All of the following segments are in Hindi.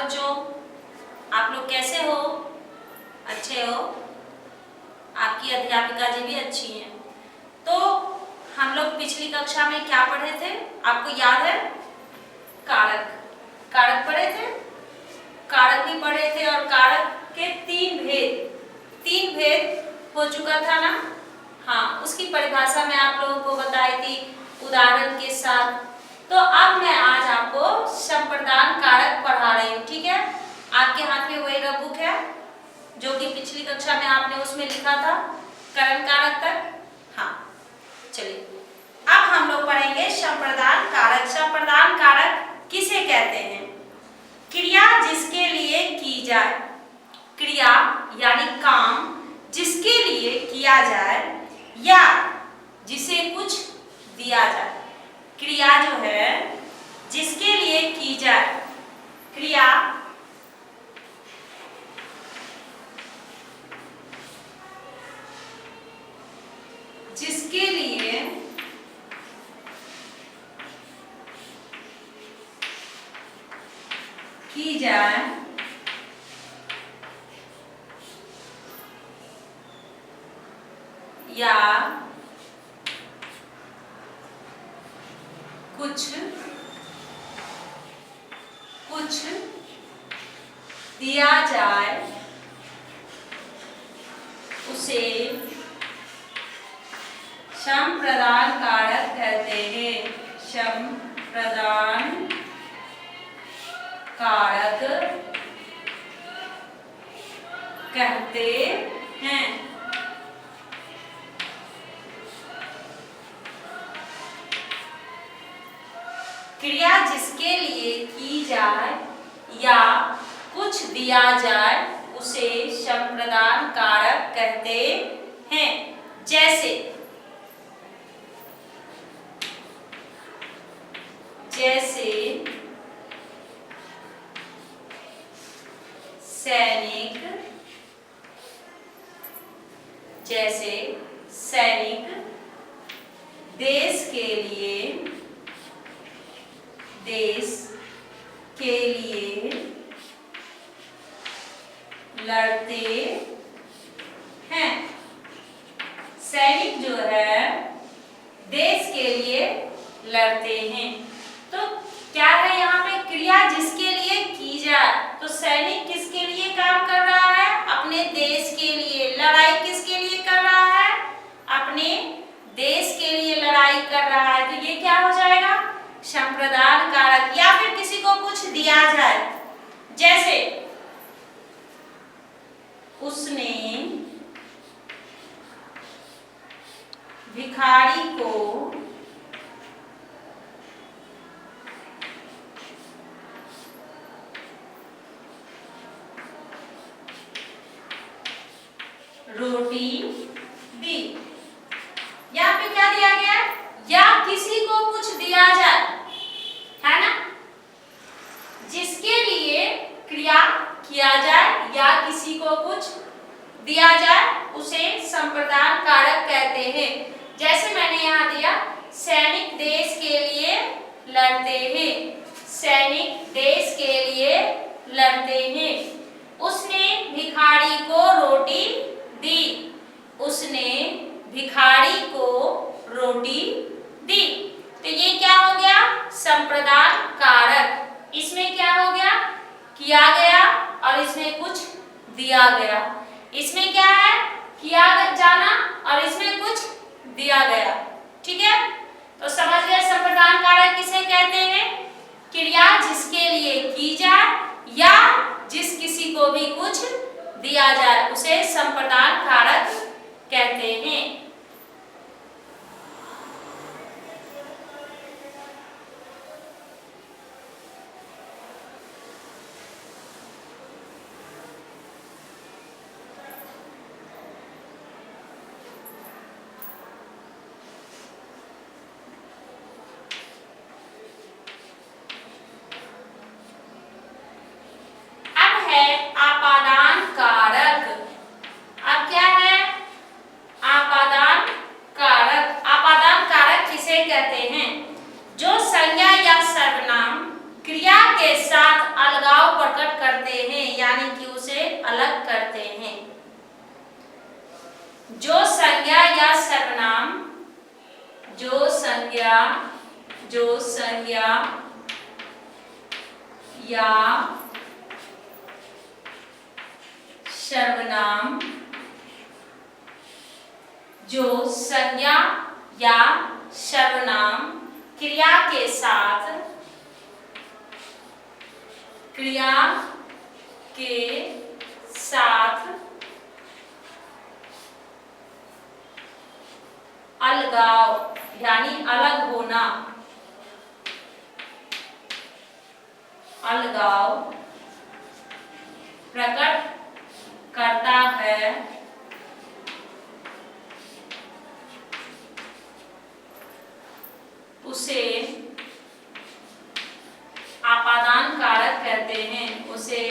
बच्चों, आप लोग कैसे हो? अच्छे हो? आपकी अध्यापिका जी भी अच्छी हैं। तो हम लोग पिछली कक्षा में क्या पढ़े थे, आपको याद है? कारक। कारक पढ़े थे, कारक भी पढ़े थे और कारक के तीन भेद हो चुका था ना। हाँ, उसकी परिभाषा मैं आप लोगों को बताई थी उदाहरण के साथ। तो अब मैं आज आपको संप्रदान कारक पढ़ा रही हूँ, ठीक है? आपके हाथ में वही रफ बुक है जो कि पिछली कक्षा में आपने उसमें लिखा था करण कारक तक। हाँ, चलिए अब हम लोग पढ़ेंगे संप्रदान कारक। संप्रदान कारक किसे कहते हैं? क्रिया जिसके लिए की जाए, क्रिया यानी काम जिसके लिए किया जाए या जिसे कुछ दिया जाए। क्रिया जो है जिसके लिए की जाए, क्रिया जिसके लिए की जाए या कुछ दिया जाए उसे संप्रदान कारक कहते हैं। संप्रदान कारक कहते हैं। क्रिया जिसके लिए की जाए या कुछ दिया जाए उसे संप्रदान कारक कहते हैं। जैसे सैनिक देश के लिए लड़ते हैं। सैनिक जो है देश के लिए लड़ते हैं। तो क्या है यहाँ पे? क्रिया जिसके लिए की जाए, तो सैनिक किसके लिए काम कर रहा है? अपने देश के लिए। लड़ाई किसके लिए कर रहा है? अपने देश के लिए लड़ाई कर रहा है। तो ये क्या हो जाएगा? संप्रदान कारक। या फिर किसी को कुछ दिया जाए, जैसे उसने भिखारी को रोटी दी। यहाँ पे क्या दिया गया? या किसी को कुछ दिया जाए, है ना? जिसके लिए क्रिया किया जाए या किसी को कुछ दिया जाए उसे संप्रदान कारक कहते हैं। जैसे मैंने यहाँ दिया, सैनिक देश के लिए लड़ते हैं। सैनिक देश के लिए लड़ते हैं। उसने भिखारी को रोटी दी। उसने भिखारी को रोटी दी। तो ये क्या हो गया? संप्रदान कारक। इसमें क्या हो गया? किया गया और इसमें कुछ दिया गया। इसमें क्या है? किया जाना और इसमें कुछ दिया गया। ठीक है? तो समझ गए संप्रदान कारक किसे कहते हैं? क्रिया जिसके लिए की जाए या जिस किसी को भी कुछ दिया जाए उसे संप्रदान कारक कहते हैं। आपादान कारक। अब क्या है? आपादान जो संज्ञा या सर्वनाम, जो संज्ञा या सर्वनाम क्रिया के साथ अलगाव यानी अलग होना, अलगाव प्रकट करता है, उसे आपादान कारक कहते हैं। उसे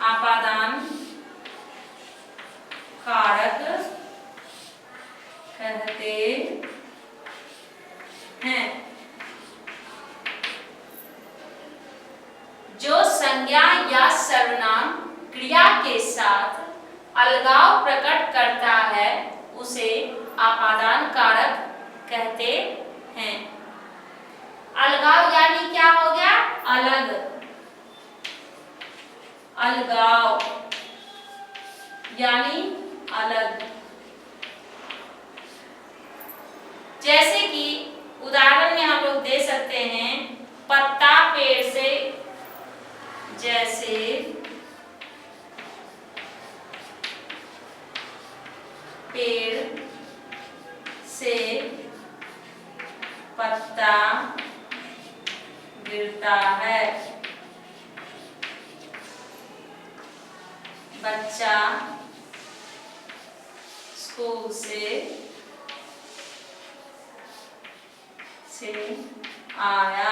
आपादान कारक कहते हैं। जो संज्ञा या सर्वनाम क्रिया के साथ अलगाव प्रकट करता है उसे आपादान कारक कहते हैं। अलगाव यानी क्या हो गया? अलग, अलगाव यानी अलग। जैसे कि उदाहरण में हम लोग दे सकते हैं, पत्ता पेड़ से, जैसे पेड़ से पत्ता गिरता है, बच्चा स्कूल से आया।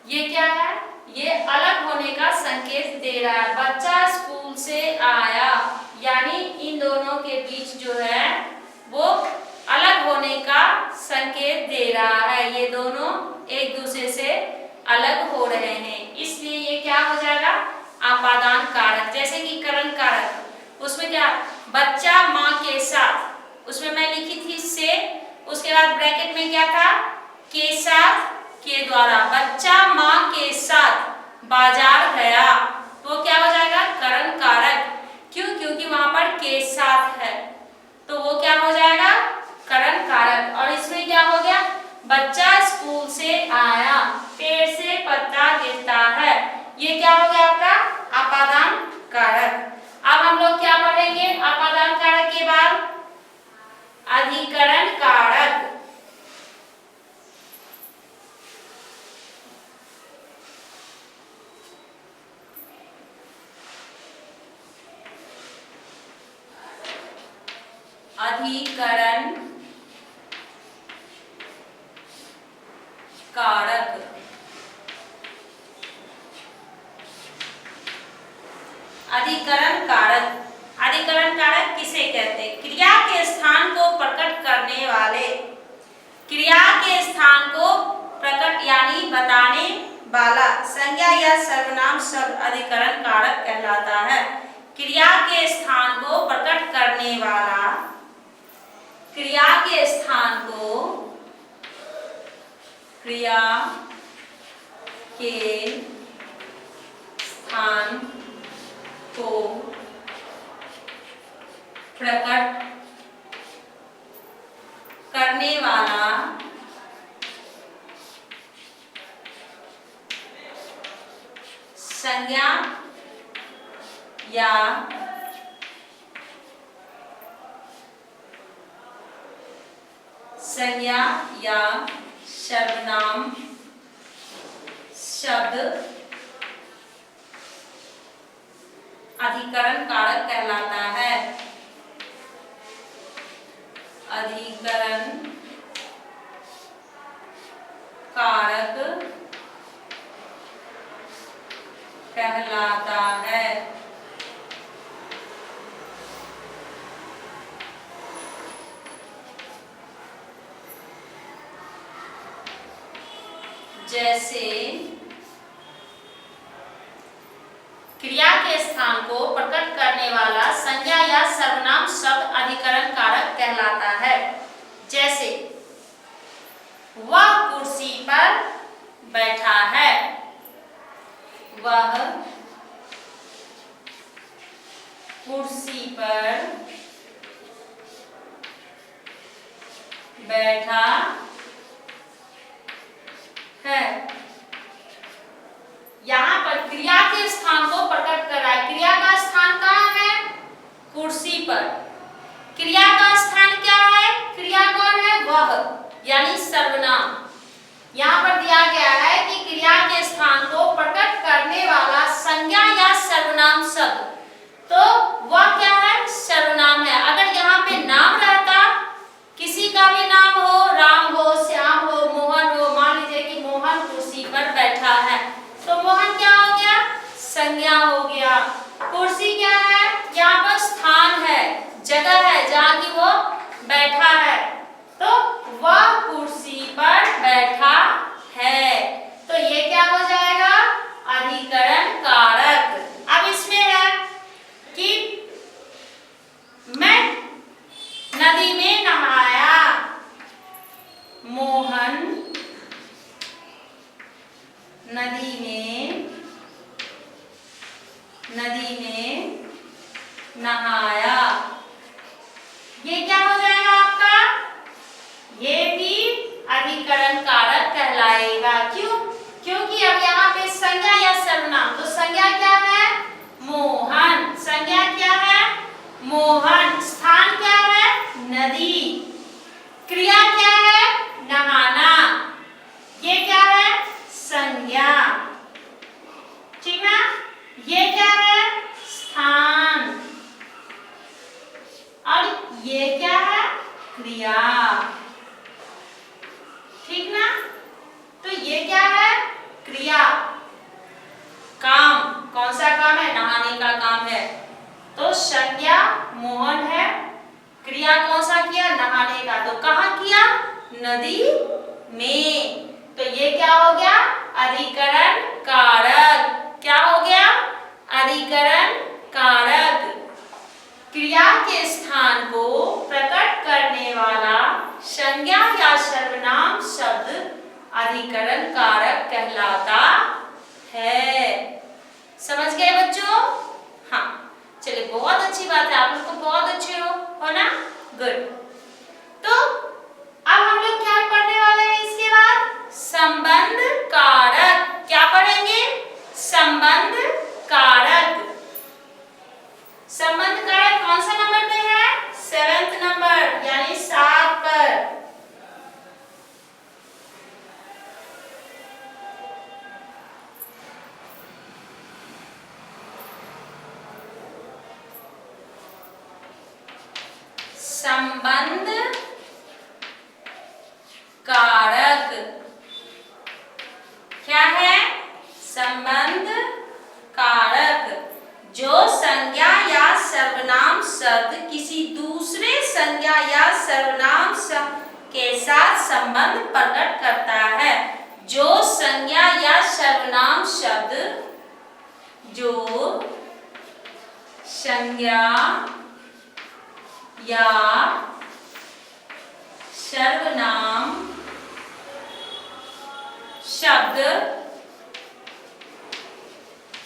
ये क्या है? ये अलग होने का संकेत दे रहा है। बच्चा स्कूल से आया यानी इन दोनों के बीच जो है वो अलग होने का संकेत दे रहा है। ये दोनों एक दूसरे से अलग हो रहे हैं, इसलिए ये क्या हो जाएगा? आपादान कारक। जैसे कि करण कारक, उसमें क्या? बच्चा माँ के साथ, उसमें मैं लिखी थी से, उसके बाद ब्रैकेट में क्या था? के साथ, के द्वारा। बच्चा माँ के साथ बाजार गया, तो क्या हो जाएगा? करण कारक। क्यों? क्योंकि वहां पर के साथ है, तो वो क्या हो जाएगा? करण कारक। और इसमें क्या हो गया? बच्चा स्कूल से आया, पेड़ से पत्ता गिरता है, ये क्या हो गया आपका? आपादान कारक। अब हम लोग क्या पढ़ेंगे आपादान कारक के बाद? अधिकरण कारक। अधिकरण कारक। अधिकरण कारक, अधिकरण कारक किसे कहते हैं? क्रिया के स्थान को प्रकट करने वाले, क्रिया के स्थान को प्रकट यानी बताने वाला संज्ञा या सर्वनाम शब्द अधिकरण कारक कहलाता है। क्रिया के स्थान को प्रकट करने वाला, क्रिया के स्थान को, क्रिया के स्थान को प्रकट करने वाला संज्ञा या सर्वनाम शब्द अधिकरण कारक कहलाता है। अधिकरण कारक कहलाता है। जैसे क्रिया के स्थान को प्रकट करने वाला संज्ञा या सर्वनाम शब्द अधिकरण कारक कहलाता है। जैसे वह कुर्सी पर बैठा है, वह कुर्सी पर बैठा है। यहाँ पर क्रिया के स्थान को प्रकट कर रहा है। क्रिया का स्थान कहाँ है? कुर्सी पर। क्रिया का स्थान क्या है? क्रिया कौन है? वह, यानी सर्वनाम। यहाँ पर दिया गया है कि क्रिया के स्थान को प्रकट करने वाला संज्ञा या सर्वनाम शब्द, तो वह क्या है? सर्वनाम है। अगर यहाँ पे नाम रहता, किसी का भी नाम हो, राम हो, श्याम हो, मोहन हो, मान लीजिए कि मोहन कुर्सी पर बैठा है, तो मोहन क्या हो गया? संज्ञा हो गया। कुर्सी क्या है? यहाँ पर स्थान है, जगह है जहाँ की वो बैठा है, तो वह कुर्सी पर बैठा है। तो ये क्या हो जाएगा? अधिकरण कारक। अब इसमें है कि मैं नदी में नहाया, मोहन नदी में नहाया। ये क्या हो जाएगा आपका? ये भी अधिकरण कारक कहलाएगा। क्यों? क्योंकि अब यहाँ पे संज्ञा या सर्वनाम, तो संज्ञा क्या है? मोहन। संज्ञा क्या है? मोहन। स्थान क्या है? नदी। क्रिया क्या है? नहाना। ये क्या है? संज्ञा। ठीक ना? ये क्या है? स्थान। और ये क्या है? क्रिया। ठीक ना? तो ये क्या है? क्रिया। काम, कौन सा काम है? नहाने का काम है। तो संज्ञा मोहन है, क्रिया कौन सा किया? नहाने का। तो कहाँ किया? नदी में। तो ये क्या हो गया? अधिकरण कारक। क्या हो गया? अधिकरण कारक। क्रिया के स्थान को प्रकट करने वाला संज्ञा या सर्वनाम शब्द अधिकरण कारक कहलाता है। समझ गए बच्चों? हाँ, चलिए, बहुत अच्छी बात है। आप लोग तो बहुत अच्छे हो ना? गुड। तो अब हम लोग क्या पढ़ने वाले हैं इसके बाद? संबंध कारक। क्या पढ़ेंगे? संबंध कारक। संबंध कारक कौन सा नंबर पे है? 7th नंबर, यानी 7 पर। संबंध कारक क्या है? संबंध कारक जो संज्ञा या सर्वनाम शब्द किसी दूसरे संज्ञा या सर्वनाम शब्द के साथ संबंध प्रकट करता है। जो संज्ञा या सर्वनाम शब्द, जो संज्ञा या सर्वनाम शब्द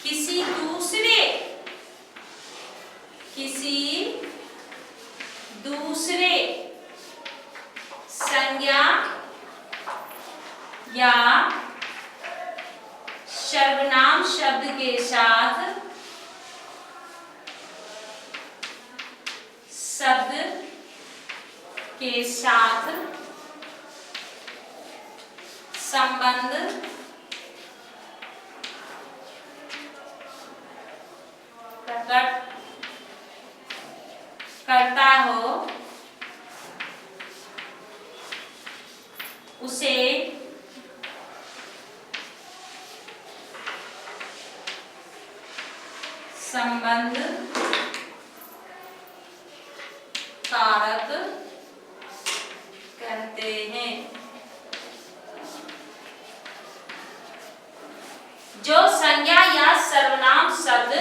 किसी दूसरे संज्ञा या सर्वनाम शब्द के साथ संबंध प्रकट करता हो, उसे संबंध कारक कहते हैं। जो संज्ञा या सर्वनाम शब्द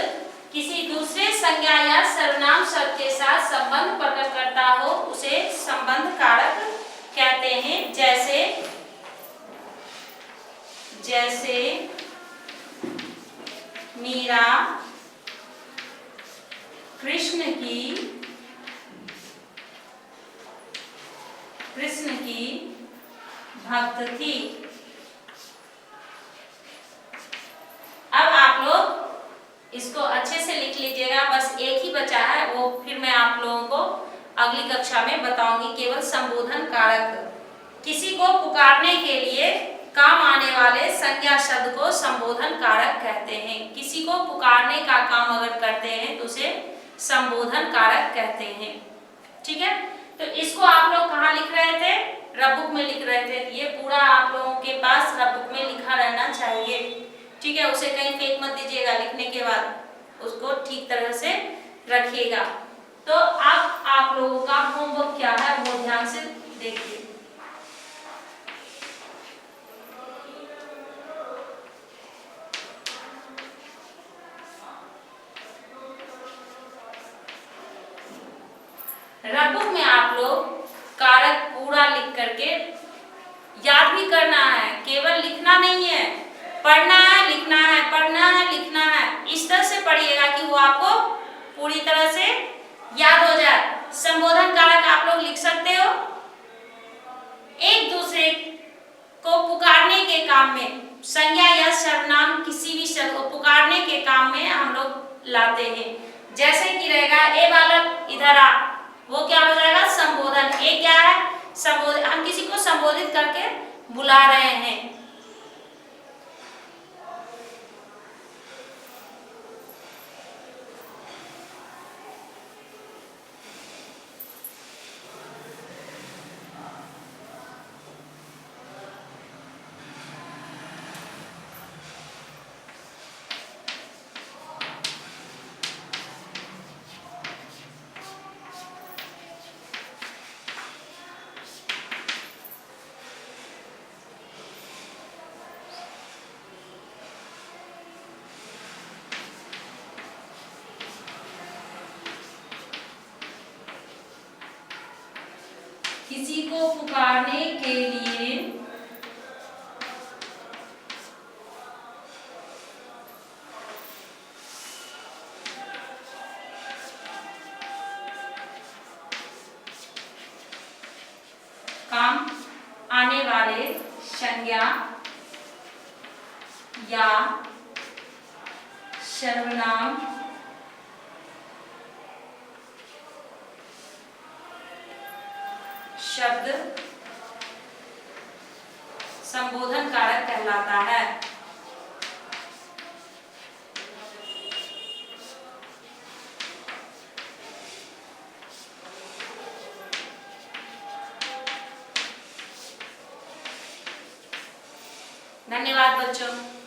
किसी दूसरे संज्ञा या सर्वनाम शब्द के साथ साथ संबंध प्रकट करता हो उसे संबंध कारक कहते हैं। जैसे मीरा कृष्ण की भक्त थी। अब आप लोग इसको अच्छे से लिख लीजिएगा, बस एक ही बचा है, वो फिर मैं आप लोगों को अगली कक्षा में बताऊंगी। केवल संबोधन कारक, किसी को पुकारने के लिए काम आने वाले संज्ञा शब्द को संबोधन कारक कहते हैं। किसी को पुकारने का काम अगर करते हैं तो उसे संबोधन कारक कहते हैं। ठीक है, तो इसको आप लोग कहाँ लिख रहे थे? रफ बुक में लिख रहे थे। ये पूरा आप लोगों के पास रफ बुक में लिखा रहना चाहिए। ठीक है, उसे कहीं फेंक मत दीजिएगा, लिखने के बाद उसको ठीक तरह से रखिएगा। तो अब आप लोगों का होमवर्क क्या है वो ध्यान से देखिए। रफ बुक में आप लोग कारक पूरा लिख करके याद भी करना है, केवल लिखना नहीं है, पढ़ना है, लिखना है, पढ़ना है, लिखना है। इस तरह से पढ़िएगा कि वो आपको पूरी तरह से याद हो जाए। संबोधन कारक आप लोग लिख सकते हो, एक दूसरे को पुकारने के काम में, संज्ञा या सर्वनाम किसी भी शब्द को पुकारने के काम में हम लोग लाते हैं। जैसे कि रहेगा ए बालक इधर आ, वो क्या हो जाएगा? संबोधन। ए क्या है? संबोधन। हम किसी को संबोधित करके बुला रहे हैं। किसी को पुकारने के लिए काम आने वाले संज्ञा या सर्वनाम शब्द संबोधन कारक कहलाता है। धन्यवाद बच्चों।